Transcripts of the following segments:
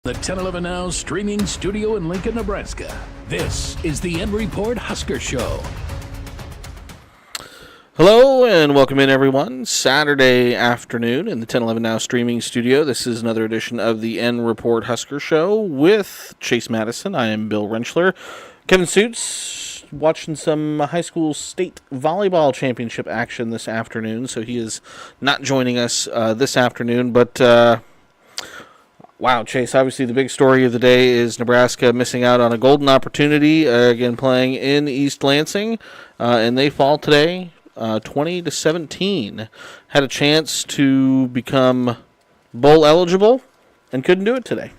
The 1011 Now streaming studio in Lincoln, Nebraska. This is the REPORT Husker Show. Hello and welcome in, everyone. Saturday afternoon in the 1011 Now streaming studio. This is another edition of the REPORT Husker Show with Chase Matteson. I am Bill Rentschler. Kevin Suits watching some high school state volleyball championship action this afternoon, so he is not joining us this afternoon, but wow, Chase, obviously the big story of the day is Nebraska missing out on a golden opportunity, again playing in East Lansing, and they fall today 20-17. Had a chance to become bowl eligible and couldn't do it today.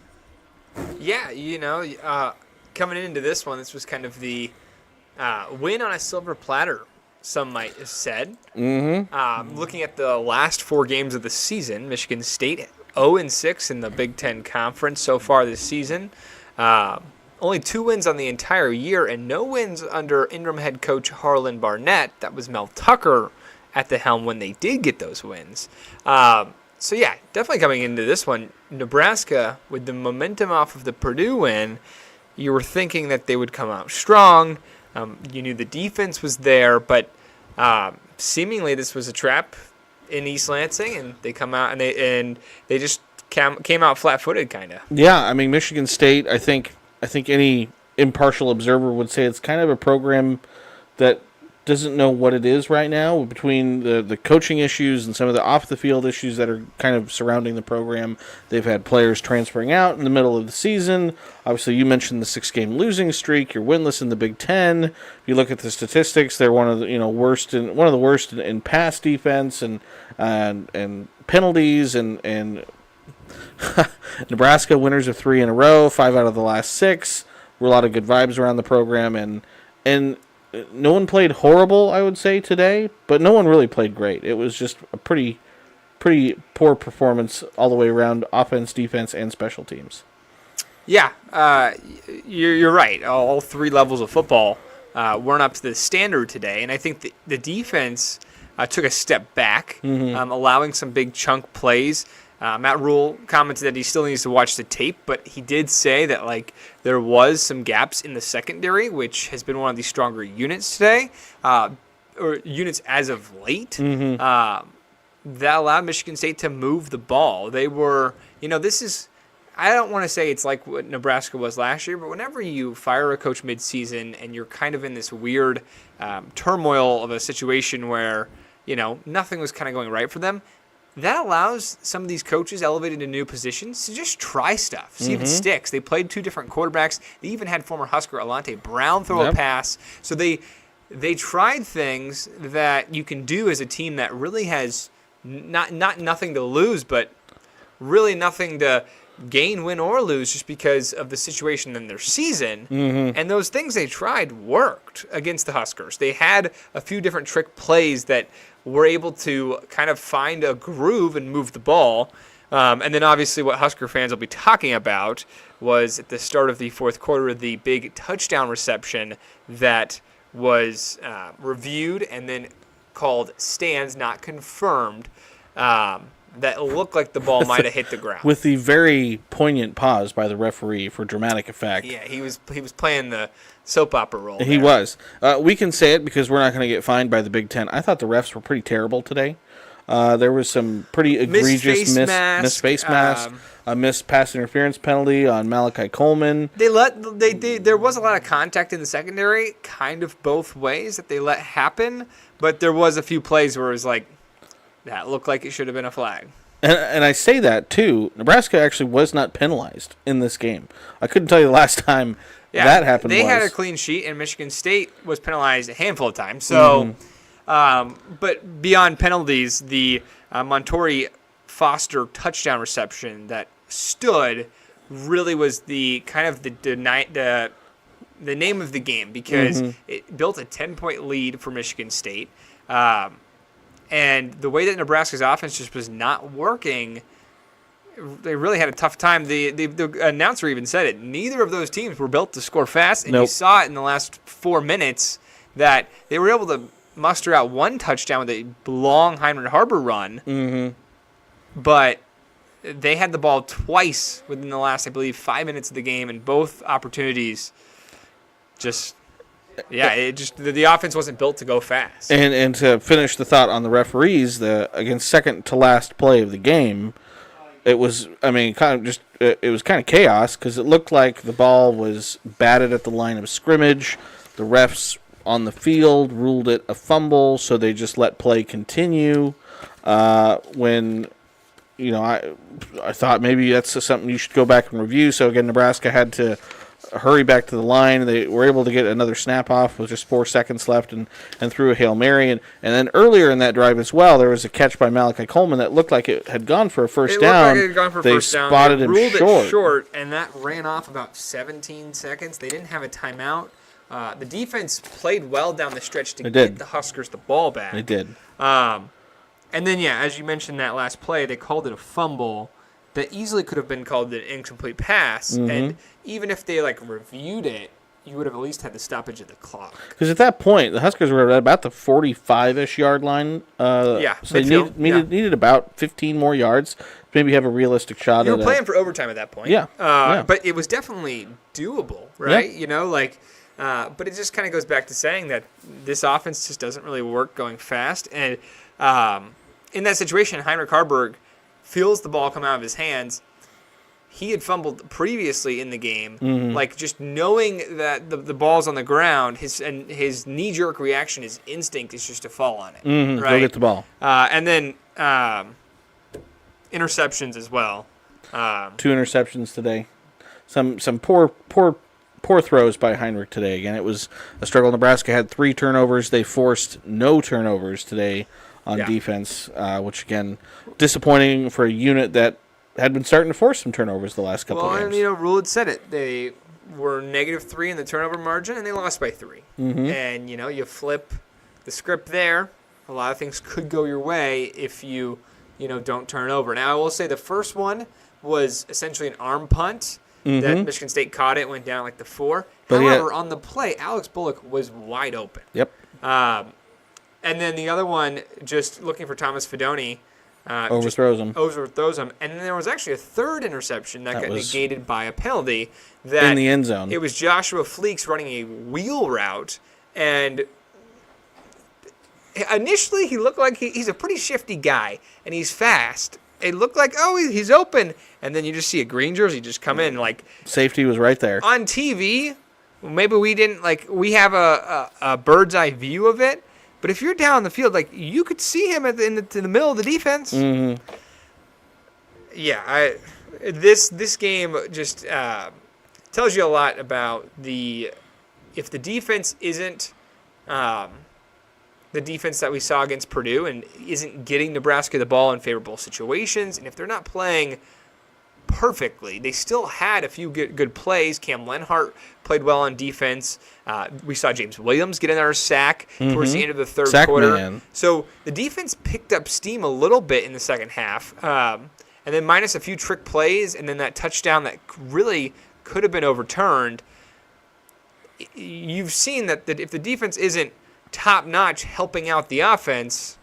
Yeah, coming into this one, this was kind of the win on a silver platter, some might have said. Looking at the last four games of the season, Michigan State 0-6 in the Big Ten Conference so far this season. Only 2 wins on the entire year and no wins under interim head coach Harlan Barnett. That was Mel Tucker at the helm when they did get those wins. So, yeah, definitely coming into this one, Nebraska, with the momentum off of the Purdue win, you were thinking that they would come out strong. You knew the defense was there, but seemingly this was a trap in East Lansing, and they come out and they just came out flat-footed, kind of. Yeah, I mean, Michigan State, I think any impartial observer would say it's kind of a program that doesn't know what it is right now, between the coaching issues and some of the off-the-field issues that are kind of surrounding the program. They've had players transferring out in the middle of the season. Obviously, you mentioned the 6-game losing streak. You're winless in the Big Ten. If you look at the statistics, they're one of the worst in pass defense and penalties and Nebraska winners of 3 in a row, 5 out of the last 6. Were a lot of good vibes around the program, and no one played horrible, I would say, today, but no one really played great. It was just a pretty poor performance all the way around, offense, defense, and special teams. Yeah, you're right. All 3 levels of football weren't up to the standard today, and I think the defense took a step back, allowing some big chunk plays. Matt Rule commented that he still needs to watch the tape, but he did say that there was some gaps in the secondary, which has been one of the stronger units today, or units as of late. That allowed Michigan State to move the ball. They were, this is, I don't want to say it's like what Nebraska was last year, but whenever you fire a coach midseason and you're kind of in this weird turmoil of a situation where, nothing was kind of going right for them, that allows some of these coaches elevated to new positions to just try stuff, see if it sticks. They played 2 different quarterbacks. They even had former Husker Alante Brown throw a pass. So they tried things that you can do as a team that really has not nothing to lose, but really nothing to gain, win, or lose just because of the situation in their season. And those things they tried worked against the Huskers. They had a few different trick plays that were able to kind of find a groove and move the ball. And then obviously what Husker fans will be talking about was at the start of the fourth quarter, the big touchdown reception that was reviewed and then called stands, not confirmed, that looked like the ball might have hit the ground. With the very poignant pause by the referee for dramatic effect. Yeah, he was playing the soap opera role. He was. We can say it because we're not going to get fined by the Big Ten. I thought the refs were pretty terrible today. There was some pretty egregious missed face mask, a missed pass interference penalty on Malachi Coleman. There was a lot of contact in the secondary, kind of both ways that they let happen, but there was a few plays where it was like, that looked like it should have been a flag. And I say that, too. Nebraska actually was not penalized in this game. I couldn't tell you the last time that happened. They had a clean sheet, and Michigan State was penalized a handful of times. So, but beyond penalties, the Montori Foster touchdown reception that stood really was the kind of the name of the game, because it built a 10-point lead for Michigan State. And the way that Nebraska's offense just was not working, they really had a tough time. The announcer even said it. Neither of those teams were built to score fast, and you saw it in the last 4 minutes that they were able to muster out one touchdown with a long Heinrich Harbor run. But they had the ball twice within the last, I believe, 5 minutes of the game, and both opportunities just, the offense wasn't built to go fast. And to finish the thought on the referees, against second to last play of the game, it was, it was kind of chaos because it looked like the ball was batted at the line of scrimmage. The refs on the field ruled it a fumble, so they just let play continue. When, I thought maybe that's something you should go back and review. So again, Nebraska had to hurry back to the line. They were able to get another snap off with just 4 seconds left and threw a Hail Mary. And then earlier in that drive as well, there was a catch by Malachi Coleman that looked like it had gone for a first down. They spotted him short, and that ran off about 17 seconds. They didn't have a timeout. The defense played well down the stretch to get the Huskers the ball back. They did. And then, as you mentioned, that last play, they called it a fumble that easily could have been called an incomplete pass. Mm-hmm. And even if they, reviewed it, you would have at least had the stoppage of the clock. Because at that point, the Huskers were at about the 45-ish yard line. So they needed about 15 more yards to maybe have a realistic shot. You were playing for overtime at that point. Yeah. But it was definitely doable, right? Yeah. But it just kind of goes back to saying that this offense just doesn't really work going fast. And in that situation, Heinrich Harburg feels the ball come out of his hands. He had fumbled previously in the game. Mm-hmm. Just knowing that the ball's on the ground, his knee-jerk reaction, his instinct is just to fall on it. Mm-hmm. Right? Go get the ball. And then interceptions as well. 2 interceptions today. Some poor throws by Heinrich today. Again, it was a struggle. Nebraska had 3 turnovers. They forced no turnovers today on defense, which, again, disappointing for a unit that had been starting to force some turnovers the last couple of games. Well, and, Rule had said it. They were -3 in the turnover margin, and they lost by 3. Mm-hmm. And, you flip the script there. A lot of things could go your way if you, don't turn over. Now, I will say the first one was essentially an arm punt. Mm-hmm. That Michigan State caught it, went down the 4. However, on the play, Alex Bullock was wide open. Yep. And then the other one, just looking for Thomas Fidone. Overthrows him. And then there was actually a third interception that got negated by a penalty. In the end zone. It was Joshua Fleeks running a wheel route. And initially he looked like he's a pretty shifty guy. And he's fast. It looked like, he's open. And then you just see a green jersey just come in. Safety was right there. On TV, maybe we didn't, we have a bird's eye view of it. But if you're down the field, you could see him in the middle of the defense. Mm-hmm. Yeah, this game just tells you a lot about if the defense isn't the defense that we saw against Purdue and isn't getting Nebraska the ball in favorable situations, and if they're not playing perfectly, they still had a few good plays. Cam Lenhart played well on defense. We saw James Williams get another sack towards the end of the third quarter. Man. So the defense picked up steam a little bit in the second half, and then minus a few trick plays, and then that touchdown that really could have been overturned. You've seen that if the defense isn't top-notch helping out the offense,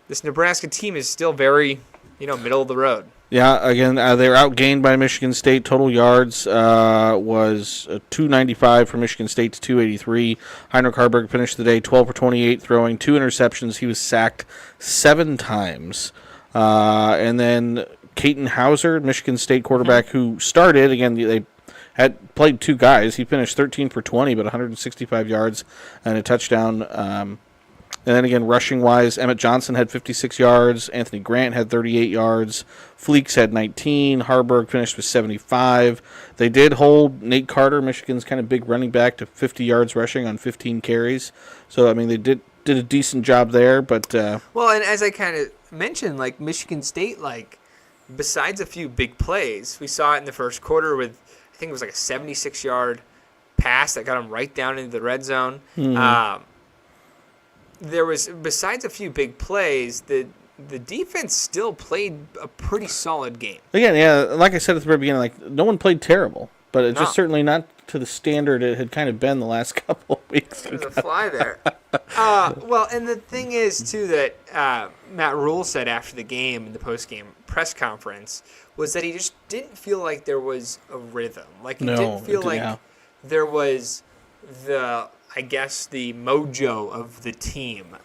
this Nebraska team is still very, middle of the road. Yeah, again, they were outgained by Michigan State. Total yards was 295 for Michigan State to 283. Heinrich Harburg finished the day 12 for 28, throwing 2 interceptions. He was sacked 7 times. And then Caton Hauser, Michigan State quarterback, who started, again, they had played 2 guys. He finished 13 for 20, but 165 yards and a touchdown. And then again, rushing-wise, Emmett Johnson had 56 yards. Anthony Grant had 38 yards. Fleeks had 19. Harburg finished with 75. They did hold Nate Carter, Michigan's kind of big running back, to 50 yards rushing on 15 carries. So, they did a decent job there. But well, and as I kind of mentioned, Michigan State, besides a few big plays, we saw it in the first quarter with, I think it was a 76-yard pass that got them right down into the red zone. Mm-hmm. There was, besides a few big plays, the defense still played a pretty solid game. Again, yeah, like I said at the very beginning, no one played terrible, but it's just certainly not to the standard it had kind of been the last couple of weeks. There's a fly there. Well, and the thing is, too, that Matt Rule said after the game in the post-game press conference was that he just didn't feel like there was a rhythm. Like he No, didn't feel like yeah. there was the mojo of the team.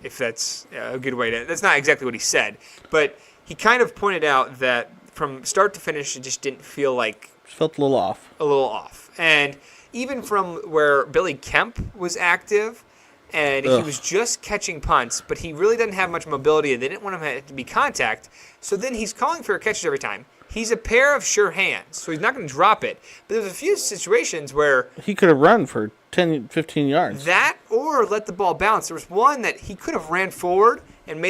If that's a good way to... That's not exactly what he said. But he kind of pointed out that from start to finish, it just didn't feel like... Felt a little off. And even from where Billy Kemp was active, and he was just catching punts, but he really didn't have much mobility, and they didn't want him to be contact. So then he's calling for catches every time. He's a pair of sure hands, so he's not going to drop it. But there's a few situations where... He could have run for 10, 15 yards. That or let the ball bounce. There was one that he could have ran forward and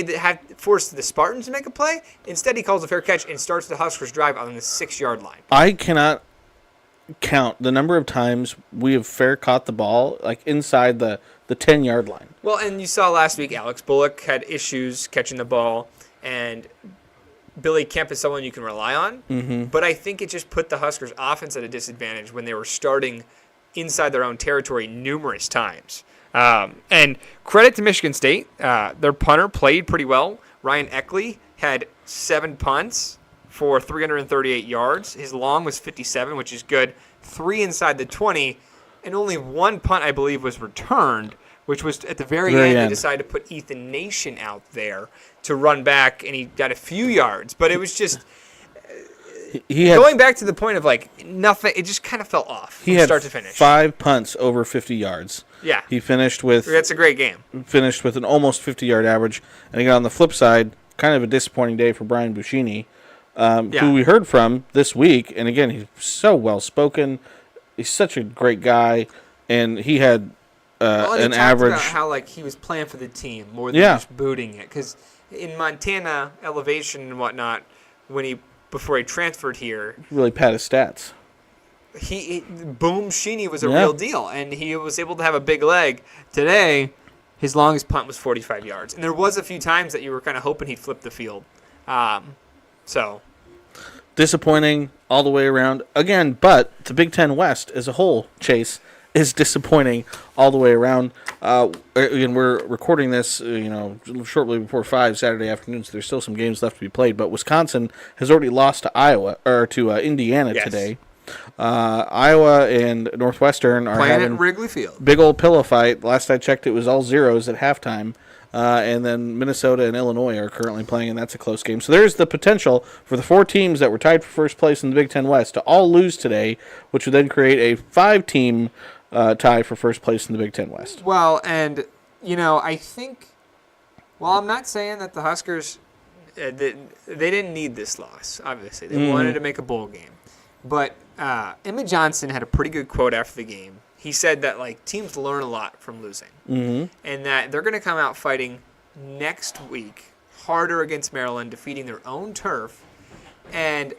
forced the Spartans to make a play. Instead, he calls a fair catch and starts the Huskers' drive on the 6-yard line. I cannot count the number of times we have fair caught the ball like inside the 10-yard line. Well, and you saw last week Alex Bullock had issues catching the ball, and Billy Kemp is someone you can rely on. Mm-hmm. But I think it just put the Huskers' offense at a disadvantage when they were starting inside their own territory numerous times. And credit to Michigan State. Their punter played pretty well. Ryan Eckley had 7 punts for 338 yards. His long was 57, which is good. 3 inside the 20, and only 1 punt, I believe, was returned, which was at the very end. They decided to put Ethan Nation out there to run back, and he got a few yards. But it was just... going back to the point of like nothing, it just kind of fell off from start to finish. 5 punts over 50 yards. Yeah, he finished with. That's a great game. Finished with an almost 50-yard average, and again on the flip side, kind of a disappointing day for Brian Buschini, who we heard from this week. And again, he's so well spoken. He's such a great guy, and he had an average. About how like he was playing for the team more than just booting it, because in Montana elevation and whatnot, before he transferred here, really pad his stats. Boom Sheeny was a real deal, and he was able to have a big leg. Today, his longest punt was 45 yards, and there was a few times that you were kind of hoping he'd flip the field. So disappointing all the way around again, but the Big Ten West as a whole, Chase, is disappointing all the way around. Again, we're recording this, shortly before 5 Saturday afternoon, so there's still some games left to be played. But Wisconsin has already lost to Indiana today. Iowa and Northwestern are playing having at Wrigley Field. Big old pillow fight. Last I checked, it was all zeros at halftime. And then Minnesota and Illinois are currently playing, and that's a close game. So there's the potential for the 4 teams that were tied for first place in the Big Ten West to all lose today, which would then create a 5-team tie for first place in the Big Ten West. Well, and, I think, I'm not saying that the Huskers, they didn't need this loss, obviously. They wanted to make a bowl game. But Emmett Johnson had a pretty good quote after the game. He said that teams learn a lot from losing, and that they're going to come out fighting next week harder against Maryland, defeating their own turf. And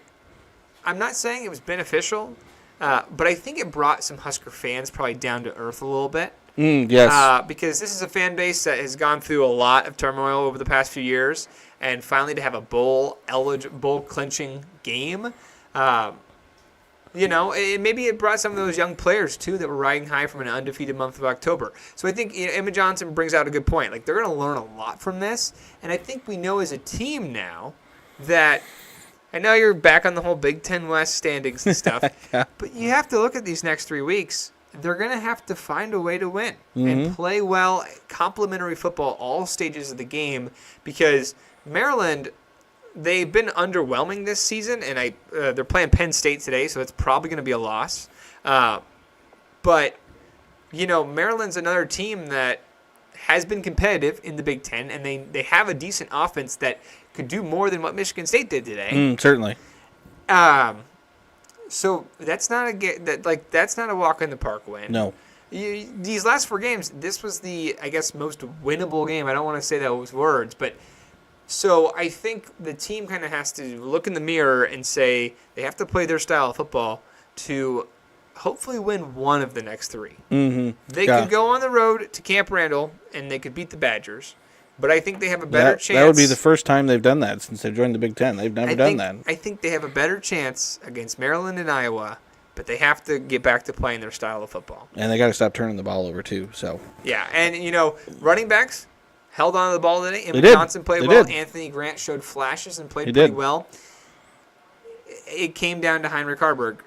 I'm not saying it was beneficial, but I think it brought some Husker fans probably down to earth a little bit. Yes, because this is a fan base that has gone through a lot of turmoil over the past few years, and finally to have a bowl clinching game. Maybe it brought some of those young players, too, that were riding high from an undefeated month of October. So I think Emmett Johnson brings out a good point. They're going to learn a lot from this. And I think we know as a team now that I know you're back on the whole Big Ten West standings and stuff, but you have to look at these next 3 weeks. They're going to have to find a way to win and play well, complementary football, all stages of the game, because Maryland – they've been underwhelming this season, and they're playing Penn State today, so it's probably going to be a loss. But, Maryland's another team that has been competitive in the Big Ten, and they have a decent offense that could do more than what Michigan State did today. Certainly. So that's not a walk in the park win. No. These last 4 games, this was the, I guess, most winnable game. I don't want to say those words, but. So I think the team kind of has to look in the mirror and say they have to play their style of football to hopefully win one of the next 3. They could go on the road to Camp Randall and they could beat the Badgers, but I think they have a better chance. That would be the first time they've done that since they've joined the Big Ten. They've never done that. I think they have a better chance against Maryland and Iowa, but they have to get back to playing their style of football. And they got to stop turning the ball over too. So yeah, and running backs held on to the ball today. They Wisconsin played They well. did. Anthony Grant showed flashes and played He pretty did. well. It came down to Heinrich Harburg.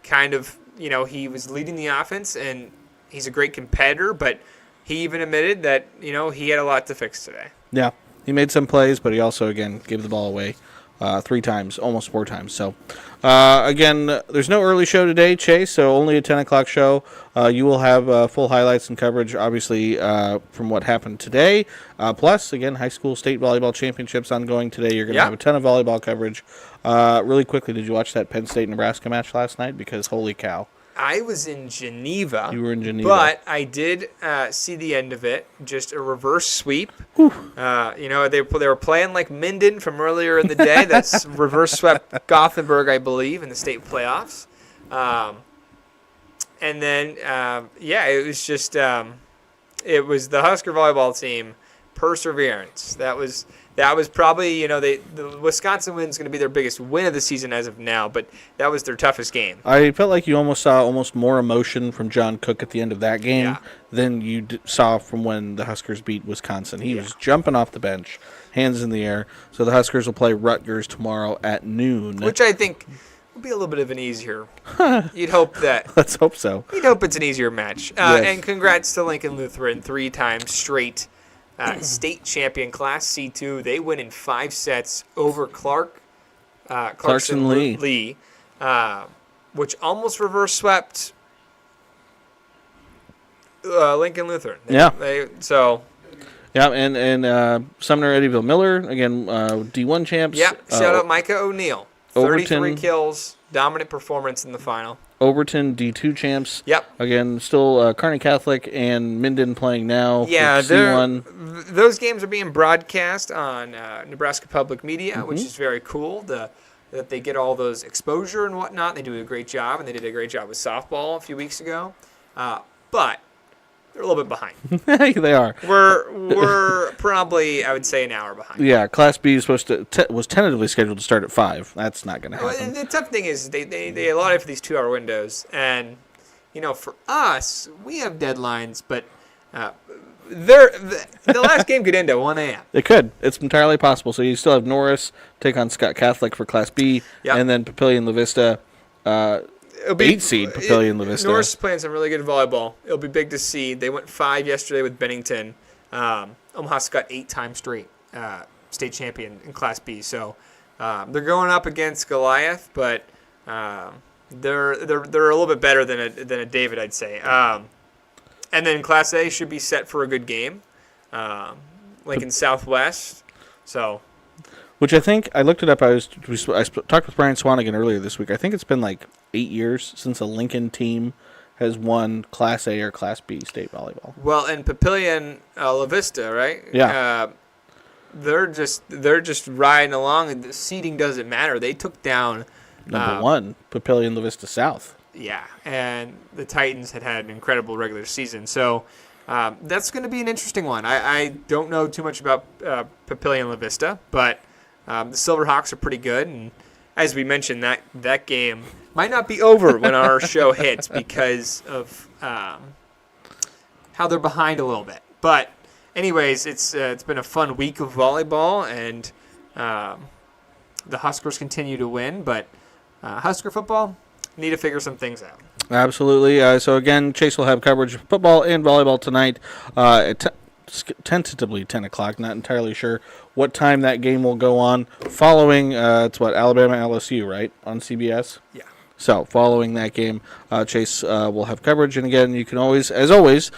He was leading the offense, and he's a great competitor, but he even admitted that, he had a lot to fix today. Yeah, he made some plays, but he also, again, gave the ball away 3 times, almost 4 times. So, again, there's no early show today, Chase, so only a 10 o'clock show. You will have full highlights and coverage, obviously, from what happened today. Plus, again, high school state volleyball championships ongoing today. You're going to have a ton of volleyball coverage. Really quickly, did you watch that Penn State-Nebraska match last night? Because, holy cow. I was in Geneva. You were in Geneva. But I did see the end of it. Just a reverse sweep. They were playing like Minden from earlier in the day. That's reverse swept Gothenburg, I believe, in the state playoffs. And then, it was just it was the Husker volleyball team perseverance. That was probably, the Wisconsin win is going to be their biggest win of the season as of now, but that was their toughest game. I felt like you almost saw more emotion from John Cook at the end of that game than you saw from when the Huskers beat Wisconsin. He was jumping off the bench, hands in the air. So the Huskers will play Rutgers tomorrow at noon. Which I think will be a little bit of an easier. You'd hope that. Let's hope so. You'd hope it's an easier match. Yes. And congrats to Lincoln Lutheran, 3 times straight state champion Class C2. They win in 5 sets over Clarkson Lee, which almost reverse swept Lincoln Lutheran. And Sumner Eddyville Miller, again, D1 champs. Yep, shout out Micah O'Neill. 33 Overton, kills, dominant performance in the final. Overton, D2 champs. Yep. Again, still Kearney Catholic and Minden playing now. Yeah, C1. Those games are being broadcast on Nebraska Public Media, which is very cool. That they get all those exposure and whatnot. They do a great job, and they did a great job with softball a few weeks ago. But they're a little bit behind. They are. We're probably, I would say, an hour behind. Yeah, Class B is was tentatively scheduled to start at 5. That's not going to happen. The tough thing is they allotted for these 2-hour windows, and for us, we have deadlines, but the last game could end at 1 a.m. It could. It's entirely possible. So you still have Norris take on Scott Catholic for Class B, and then Papillion La Vista. 8 seed Papillion La Vista. Norris is playing some really good volleyball. It'll be big to see. They went 5 yesterday with Bennington. Omaha's got 8 times straight state champion in Class B. So they're going up against Goliath, but they're a little bit better than a David, I'd say. And then Class A should be set for a good game. Lincoln Southwest. So. Which I think, I looked it up, I talked with Brian Swanigan earlier this week. I think it's been like 8 years since a Lincoln team has won Class A or Class B state volleyball. Well, and Papillion La Vista, right? Yeah. They're just riding along, and the seeding doesn't matter. They took down Number 1, Papillion La Vista South. Yeah, and the Titans had an incredible regular season. So that's going to be an interesting one. I don't know too much about Papillion La Vista, but the Silverhawks are pretty good, and as we mentioned, that game might not be over when our show hits because of how they're behind a little bit. But anyways, it's been a fun week of volleyball, and the Huskers continue to win, but Husker football need to figure some things out. Absolutely. So again, Chase will have coverage of football and volleyball tonight tentatively 10 o'clock. Not entirely sure what time that game will go on. Following, it's Alabama LSU, right, on CBS? Yeah. So following that game, Chase will have coverage. And again, you can always, as always,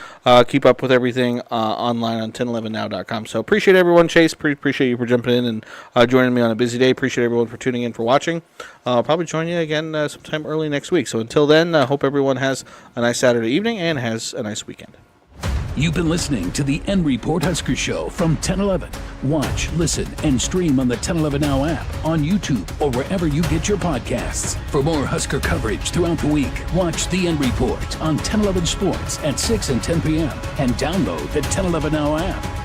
keep up with everything online on 1011now.com. So appreciate everyone, Chase. Appreciate you for jumping in and joining me on a busy day. Appreciate everyone for tuning in, for watching. I'll probably join you again sometime early next week. So until then, I hope everyone has a nice Saturday evening and has a nice weekend. You've been listening to the REPORT Husker Show from 1011. Watch, listen, and stream on the 1011 Now app, on YouTube, or wherever you get your podcasts. For more Husker coverage throughout the week, watch the REPORT on 1011 Sports at 6 and 10 p.m. and download the 1011 Now app.